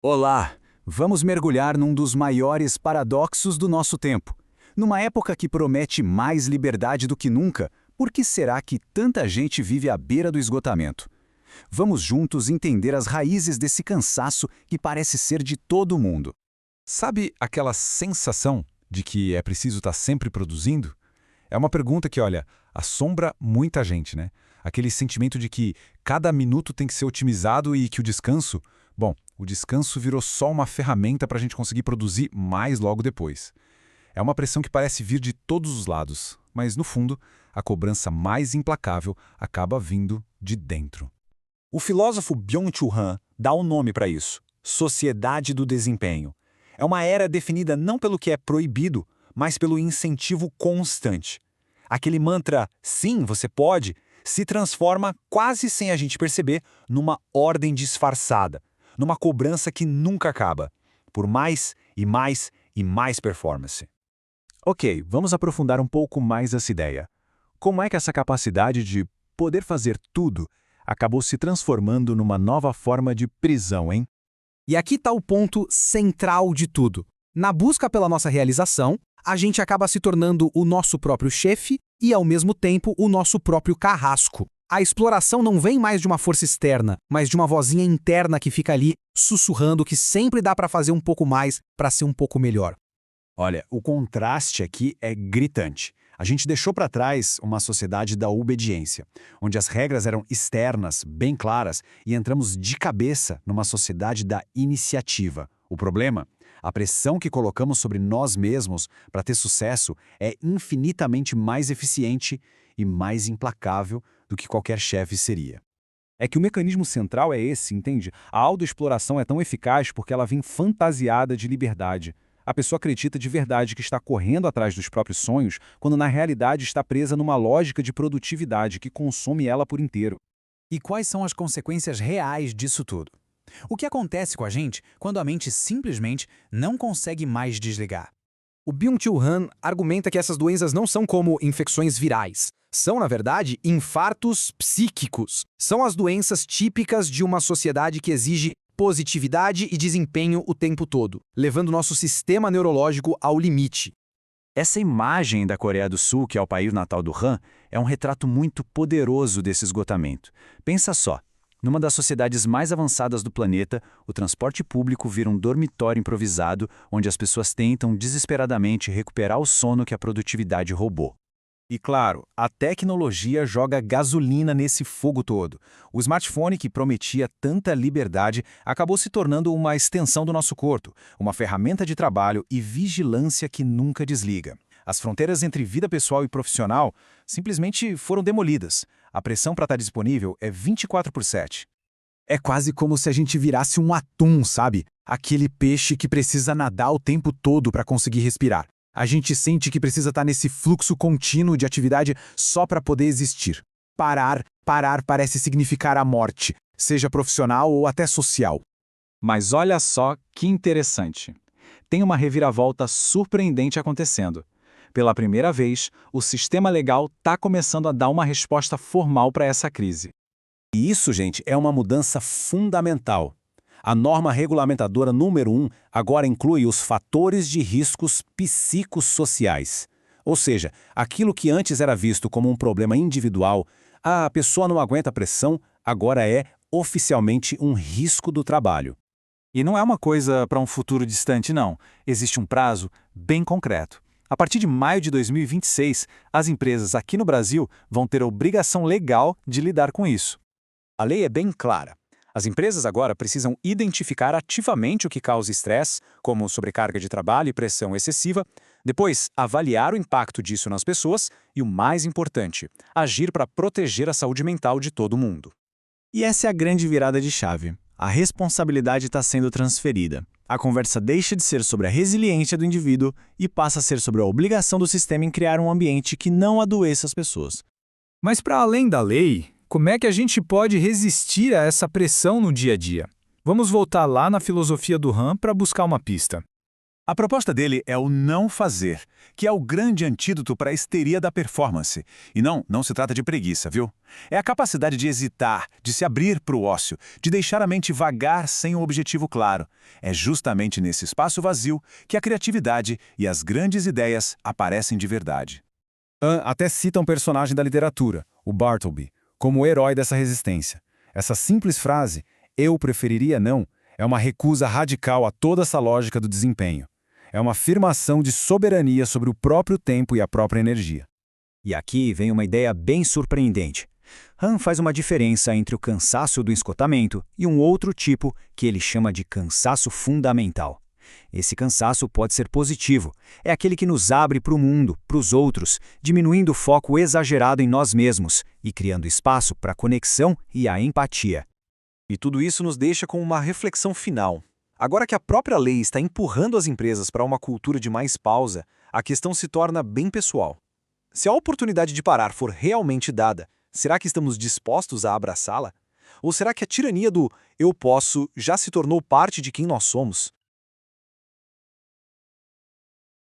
Olá! Vamos mergulhar num dos maiores paradoxos do nosso tempo. Numa época que promete mais liberdade do que nunca, por que será que tanta gente vive à beira do esgotamento? Vamos juntos entender as raízes desse cansaço que parece ser de todo mundo. Sabe aquela sensação de que é preciso estar sempre produzindo? É uma pergunta que, olha, assombra muita gente, né? Aquele sentimento de que cada minuto tem que ser otimizado e que o descanso, bom, o descanso virou só uma ferramenta para a gente conseguir produzir mais logo depois. É uma pressão que parece vir de todos os lados, mas no fundo, a cobrança mais implacável acaba vindo de dentro. O filósofo Byung-Chul Han dá um nome para isso: sociedade do desempenho. É uma era definida não pelo que é proibido, mas pelo incentivo constante. Aquele mantra, sim, você pode, se transforma, quase sem a gente perceber, numa ordem disfarçada, numa cobrança que nunca acaba, por mais e mais e mais performance. Ok, vamos aprofundar um pouco mais essa ideia. Como é que essa capacidade de poder fazer tudo acabou se transformando numa nova forma de prisão, hein? E aqui está o ponto central de tudo. Na busca pela nossa realização, a gente acaba se tornando o nosso próprio chefe e, ao mesmo tempo, o nosso próprio carrasco. A exploração não vem mais de uma força externa, mas de uma vozinha interna que fica ali sussurrando que sempre dá para fazer um pouco mais para ser um pouco melhor. Olha, o contraste aqui é gritante. A gente deixou para trás uma sociedade da obediência, onde as regras eram externas, bem claras, e entramos de cabeça numa sociedade da iniciativa. O problema? A pressão que colocamos sobre nós mesmos para ter sucesso é infinitamente mais eficiente e mais implacável do que qualquer chefe seria. É que o mecanismo central é esse, entende? A autoexploração é tão eficaz porque ela vem fantasiada de liberdade. A pessoa acredita de verdade que está correndo atrás dos próprios sonhos, quando na realidade está presa numa lógica de produtividade que consome ela por inteiro. E quais são as consequências reais disso tudo? O que acontece com a gente quando a mente simplesmente não consegue mais desligar? O Byung-Chul Han argumenta que essas doenças não são como infecções virais. São, na verdade, infartos psíquicos. São as doenças típicas de uma sociedade que exige positividade e desempenho o tempo todo, levando nosso sistema neurológico ao limite. Essa imagem da Coreia do Sul, que é o país natal do Han, é um retrato muito poderoso desse esgotamento. Pensa só. Numa das sociedades mais avançadas do planeta, o transporte público vira um dormitório improvisado onde as pessoas tentam desesperadamente recuperar o sono que a produtividade roubou. E claro, a tecnologia joga gasolina nesse fogo todo. O smartphone que prometia tanta liberdade acabou se tornando uma extensão do nosso corpo, uma ferramenta de trabalho e vigilância que nunca desliga. As fronteiras entre vida pessoal e profissional simplesmente foram demolidas. A pressão para estar disponível é 24/7. É quase como se a gente virasse um atum, sabe? Aquele peixe que precisa nadar o tempo todo para conseguir respirar. A gente sente que precisa estar nesse fluxo contínuo de atividade só para poder existir. Parar parece significar a morte, seja profissional ou até social. Mas olha só que interessante. Tem uma reviravolta surpreendente acontecendo. Pela primeira vez, o sistema legal está começando a dar uma resposta formal para essa crise. E isso, gente, é uma mudança fundamental. A norma regulamentadora número 1 agora inclui os fatores de riscos psicossociais. Ou seja, aquilo que antes era visto como um problema individual, a pessoa não aguenta a pressão, agora é oficialmente um risco do trabalho. E não é uma coisa para um futuro distante, não. Existe um prazo bem concreto. A partir de maio de 2026, as empresas aqui no Brasil vão ter a obrigação legal de lidar com isso. A lei é bem clara. As empresas agora precisam identificar ativamente o que causa estresse, como sobrecarga de trabalho e pressão excessiva, depois avaliar o impacto disso nas pessoas e, o mais importante, agir para proteger a saúde mental de todo mundo. E essa é a grande virada de chave. A responsabilidade está sendo transferida. A conversa deixa de ser sobre a resiliência do indivíduo e passa a ser sobre a obrigação do sistema em criar um ambiente que não adoeça as pessoas. Mas para além da lei, como é que a gente pode resistir a essa pressão no dia a dia? Vamos voltar lá na filosofia do Han para buscar uma pista. A proposta dele é o não fazer, que é o grande antídoto para a histeria da performance. E não se trata de preguiça, viu? É a capacidade de hesitar, de se abrir para o ócio, de deixar a mente vagar sem um objetivo claro. É justamente nesse espaço vazio que a criatividade e as grandes ideias aparecem de verdade. Han até cita um personagem da literatura, o Bartleby, como o herói dessa resistência. Essa simples frase, "eu preferiria não", é uma recusa radical a toda essa lógica do desempenho. É uma afirmação de soberania sobre o próprio tempo e a própria energia. E aqui vem uma ideia bem surpreendente. Han faz uma diferença entre o cansaço do esgotamento e um outro tipo que ele chama de cansaço fundamental. Esse cansaço pode ser positivo, é aquele que nos abre para o mundo, para os outros, diminuindo o foco exagerado em nós mesmos e criando espaço para a conexão e a empatia. E tudo isso nos deixa com uma reflexão final. Agora que a própria lei está empurrando as empresas para uma cultura de mais pausa, a questão se torna bem pessoal. Se a oportunidade de parar for realmente dada, será que estamos dispostos a abraçá-la? Ou será que a tirania do "eu posso" já se tornou parte de quem nós somos?